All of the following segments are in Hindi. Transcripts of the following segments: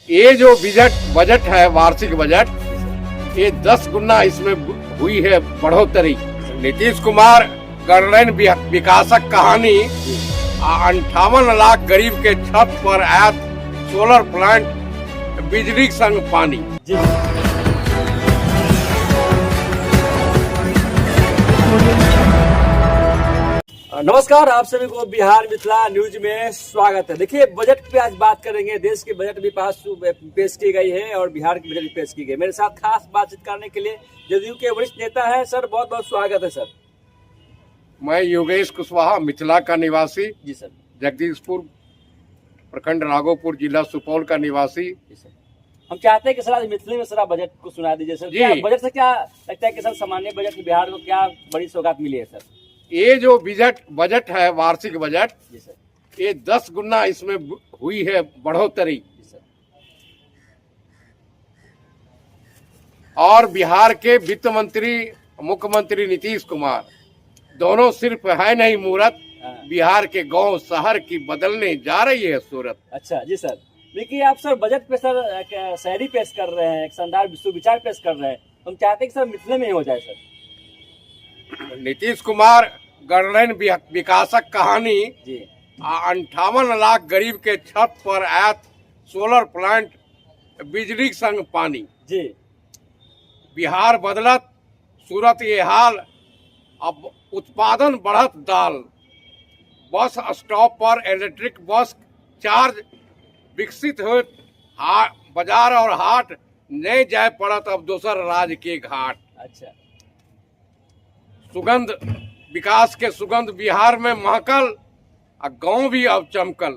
ये जो बजट है, वार्षिक बजट, ये 10 गुना इसमें हुई है बढ़ोतरी। नीतीश कुमार गणरैन विकासक कहानी, 58 लाख गरीब के छत पर आयत सोलर प्लांट, बिजली संग पानी। नमस्कार, आप सभी को बिहार मिथिला न्यूज में स्वागत है। देखिए, बजट पे आज बात करेंगे। देश के बजट भी पेश की गई है और बिहार की बजट भी पेश की गई। मेरे साथ खास बातचीत करने के लिए जदयू के वरिष्ठ नेता है। सर, बहुत बहुत स्वागत है सर। मैं योगेश कुशवाहा, मिथिला का निवासी। जी सर। जगदीशपुर प्रखंड, राघोपुर जिला, सुपौल का निवासी। जी सर। हम चाहते हैं कि सर आज मिथिला में सर बजट को सुना दीजिए सर। क्या बजट से क्या लगता है कि सर सामान्य बजट बिहार को क्या बड़ी सौगात मिली है सर? ये जो बजट है, वार्षिक बजट, जी सर, ये 10 गुना इसमें हुई है बढ़ोतरी। जी सर। और बिहार के वित्त मंत्री, मुख्यमंत्री नीतीश कुमार दोनों सिर्फ है नहीं मूरत, बिहार के गांव शहर की बदलने जा रही है सूरत। अच्छा जी सर। देखिए, आप सर बजट पे सर शायरी पेश कर रहे हैं, एक शानदार विचार पेश कर रहे हैं। हम चाहते हैं कि सर मिथिला में ही हो जाए सर। नीतीश कुमार गणरैन विकासक कहानी, 58 लाख गरीब के छत पर आयत सोलर प्लांट, बिजली संग पानी। जी। बिहार बदलत सूरत ये हाल, अब उत्पादन बढ़त दाल। बस स्टॉप पर इलेक्ट्रिक बस चार्ज विकसित हो, बाजार और हाट नहीं जाए पड़त अब दोसर राज्य के घाट। अच्छा। सुगंध विकास के सुगंध बिहार में महकल, और गांव भी अब चमकल।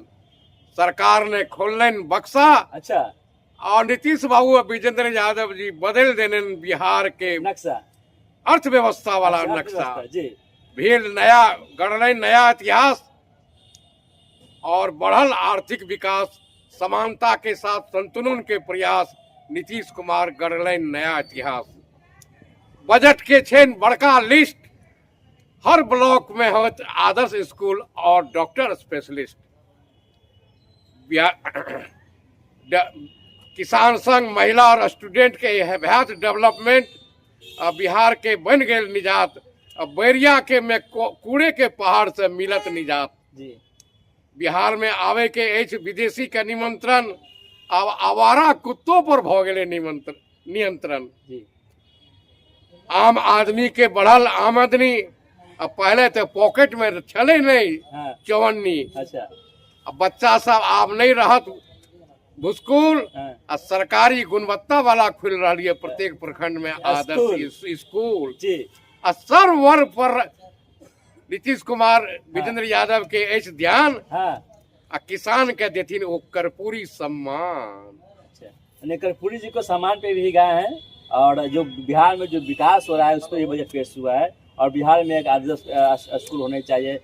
सरकार ने खोलन बक्सा। अच्छा। और नीतीश बाबू और विजेंद्र यादव जी बदल देने बिहार के नक्शा, अर्थव्यवस्था वाला अच्छा, नक्शा। जी। भेल नया गणरैन, नया इतिहास और बढ़ल आर्थिक विकास, समानता के साथ संतुलन के प्रयास। नीतीश कुमार गणरैन नया इतिहास। बजट के 6 बड़का लिस्ट, हर ब्लॉक में हो आदर्श स्कूल और डॉक्टर स्पेशलिस्ट। किसान संघ, महिला और स्टूडेंट के हेल्थ डेवलपमेंट, बिहार के बन गए निजात। बैरिया के में कूड़े के पहाड़ से मिलत निजात। जी। बिहार में आवे के विदेशी का निमंत्रण, अब आवारा कुत्तों पर भ गए नियंत्रण। जी। आम आदमी के बढ़ल आमदनी, अब पहले तो पॉकेट में चले नहीं। हाँ। चवन्नी। अच्छा। अब बच्चा सब आब नहीं रहत भूस्कूल। हाँ। सरकारी गुणवत्ता वाला खुल रही है प्रत्येक प्रखंड में आदर्श स्कूल। जी। सर्व वर्ग पर नीतीश कुमार, विजेंद्र यादव के ध्यान। हाँ। किसान के देथिन वो कर्पूरी सम्मान। अच्छा, कर्पूरी जी को सम्मान पे भी गए हैं। और जो बिहार में जो विकास हो रहा है उसको ये बजट पेश हुआ है। और बिहार में एक आदर्श स्कूल होने चाहिए।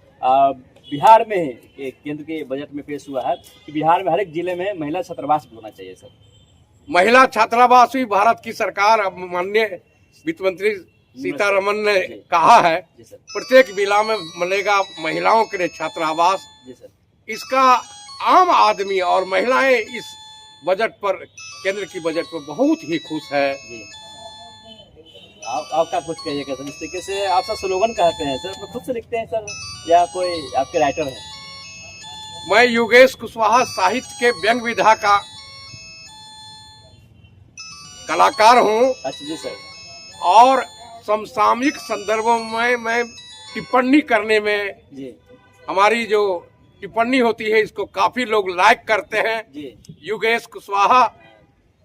बिहार में ही केंद्र के बजट में पेश हुआ है कि बिहार में हर एक जिले में महिला छात्रावास भी होना चाहिए सर। महिला छात्रावास भी भारत की सरकार, अब माननीय वित्त मंत्री सीतारमन ने कहा है प्रत्येक जिला में मिलेगा महिलाओं के लिए छात्रावास। जी सर। इसका आम आदमी और महिलाएं इस बजट पर, केंद्र की बजट पर बहुत ही खुश है। जी। आपका कुछ कहिएगा सर, इस तरीके से आप सब स्लोगन कहते हैं सर, खुद से लिखते हैं सर या कोई आपके राइटर है? मैं योगेश कुशवाहा, साहित्य के व्यंग विधा का कलाकार हूँ। अच्छा जी सर। और समसामयिक संदर्भों में मैं टिप्पणी करने में, जी, हमारी जो टिप्पणी होती है इसको काफी लोग लाइक करते हैं। जी। योगेश कुशवाहा।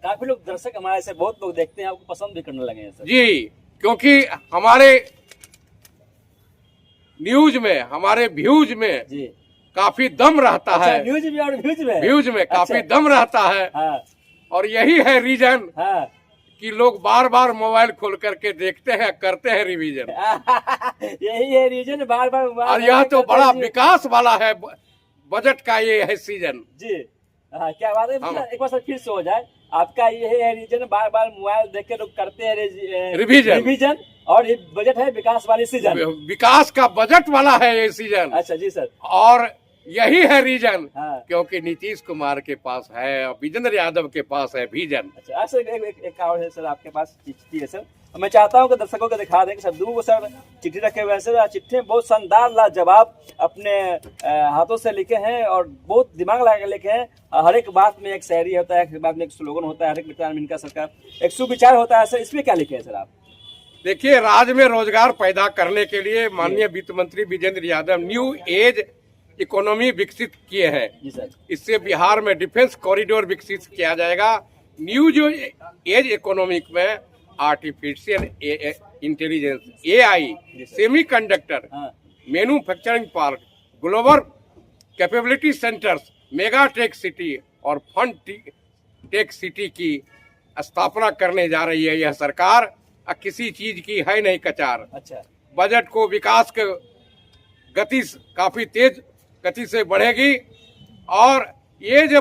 काफी लोग, दर्शक हमारे से बहुत लोग देखते हैं, आपको पसंद भी करने लगे हैं सर। जी, क्योंकि हमारे न्यूज में, हमारे व्यूज में जी काफी दम रहता अच्छा, है। न्यूज में और व्यूज में काफी अच्छा। दम रहता है। हाँ। और यही है रीजन हाँ। कि लोग बार बार मोबाइल खोल करके देखते हैं, करते हैं रिवीजन। यही है रीजन, बार बार। और यह तो बड़ा विकास वाला है बजट का, ये है सीजन। जी। हाँ, क्या बात है। एक बार सर फिर से हो जाए, आपका ये है रीजन, बार बार मोबाइल देख के लोग करते हैं रिवीजन। और ये बजट है विकास वाली सीजन, विकास का बजट वाला है ये सीजन। अच्छा जी सर। और यही है रीजन, हाँ। क्योंकि नीतीश कुमार के पास है और विजेंद्र यादव के पास है विजन। अच्छा सर, एक और है सर आपके पास चिट्ठी है सर, मैं चाहता हूँ कि दर्शकों को दिखा दें कि सर दो सर चिट्ठी रखे हुए हैं सर। चिट्ठी में बहुत शानदार लाजवाब अपने हाथों से लिखे हैं और बहुत दिमाग लगा के लिखे हैं। हर एक बात में एक शायरी होता है, हर एक बात में एक स्लोगन होता है, हर एक विचार में इनका सरकार एक सुविचार होता है सर। इसमें क्या लिखे हैं सर आप? देखिए, राज्य में रोजगार पैदा करने के लिए माननीय वित्त मंत्री Vijendra Yadav new age economy विकसित किए हैं। जी सर। इससे बिहार में डिफेंस कॉरिडोर विकसित किया जाएगा। न्यू जो एज इकोनॉमिक में artificial intelligence AI, semiconductor, manufacturing park, global capability centres, mega tech city और फन टेक सिटी की स्थापना करने जा रही है यह सरकार। किसी चीज की है नहीं कचार। अच्छा। बजट को विकास के गति काफी तेज गति से बढ़ेगी और ये जो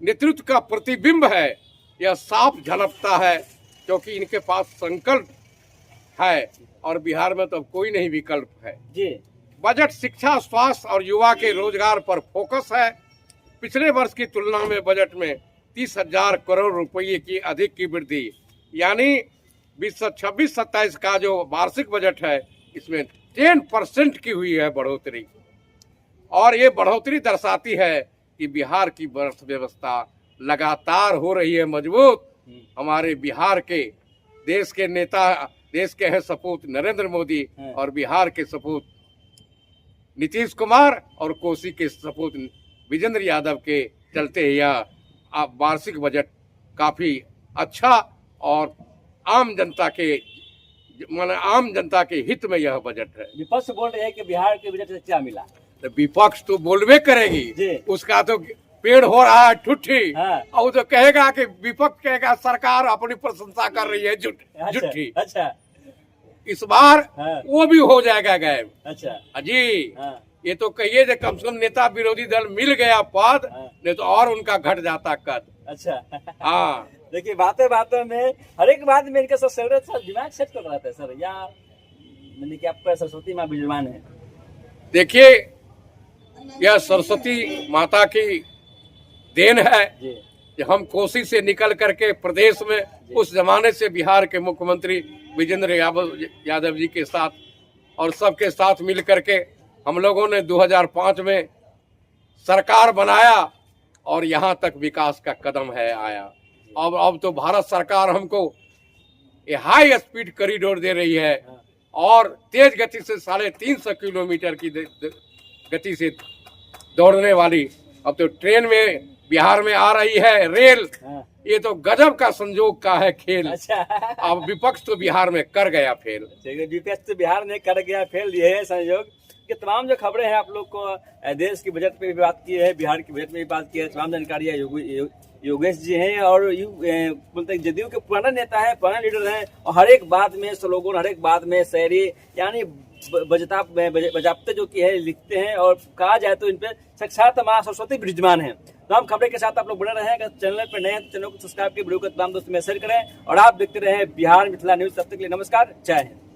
नेतृत्व का प्रतिबिंब है यह साफ झलकता है, क्योंकि इनके पास संकल्प है और बिहार में तो कोई नहीं विकल्प है जी। बजट शिक्षा, स्वास्थ्य और युवा के रोजगार पर फोकस है। पिछले वर्ष की तुलना में बजट में 30,000 करोड़ रुपये की अधिक की वृद्धि, यानी 2026-27 का जो वार्षिक बजट है इसमें 10% की हुई है बढ़ोतरी। और ये बढ़ोतरी दर्शाती है कि बिहार की अर्थव्यवस्था लगातार हो रही है मजबूत। हमारे बिहार के देश के नेता, देश के हैं सपूत नरेंद्र मोदी और बिहार के सपूत नीतीश कुमार और कोसी के सपूत विजेंद्र यादव के चलते यह वार्षिक बजट काफी अच्छा और आम जनता के हित में यह बजट है। विपक्ष बोल रहे हैं कि बिहार के बजट से क्या मिला? तो विपक्ष तो बोलबे करेगी जी। उसका तो पेड़ हो रहा है ठुट्ठी। हाँ। और तो कहेगा कि विपक्ष कहेगा सरकार अपनी प्रशंसा कर रही है झूठी। अच्छा। इस बार हाँ। वो भी हो जाएगा गायब। अच्छा जी। हाँ। ये तो कहिए जो कम से कम नेता विरोधी दल मिल गया पद, नहीं तो और उनका घट जाता कद। अच्छा। हाँ। देखिए, बातें में हर एक बात में इनका सर दिमाग सेट कर रहा था सर, या मैंने कि आपका सरस्वती माँ विजयमान है? देखिए, यह सरस्वती माता की देन है कि हम कोसी से निकल करके प्रदेश में उस जमाने से बिहार के मुख्यमंत्री विजेंद्र यादव जी के साथ और सबके साथ मिल करके हम लोगों ने 2005 में सरकार बनाया और यहाँ तक विकास का कदम है आया। अब तो भारत सरकार हमको ये हाई स्पीड कॉरिडोर दे रही है और तेज गति से 350 किलोमीटर की गति से दौड़ने वाली अब तो ट्रेन में बिहार में आ रही है रेल। ये तो गजब का संजोग का है खेल। अच्छा। अब विपक्ष तो बिहार में कर गया फेल। विपक्ष तो बिहार में कर गया फेल, ये है संयोग कि तमाम जो खबरें हैं आप लोग को देश की बजट पे भी बात की है, बिहार की बजट में भी बात की है, तमाम जानकारी है। योगेश जी हैं और बोलते हैं जदयू के पुराना नेता है, पुराना लीडर हैं और हर एक बात में स्लोगन, हर एक बात में शायरी, यानी बजाबते जो की है लिखते हैं और कहा जाए तो इन पे साक्षात मां सरस्वती विराजमान है। तो हम खबरें के साथ आप लोग बने रहे हैं। अगर चैनल पर नए हैं तो चैनल को सब्सक्राइब के वीडियो को तमाम दोस्तों में शेयर करें और आप देखते रहे बिहार मिथिला न्यूज। तब तक के लिए नमस्कार, जय हिंद।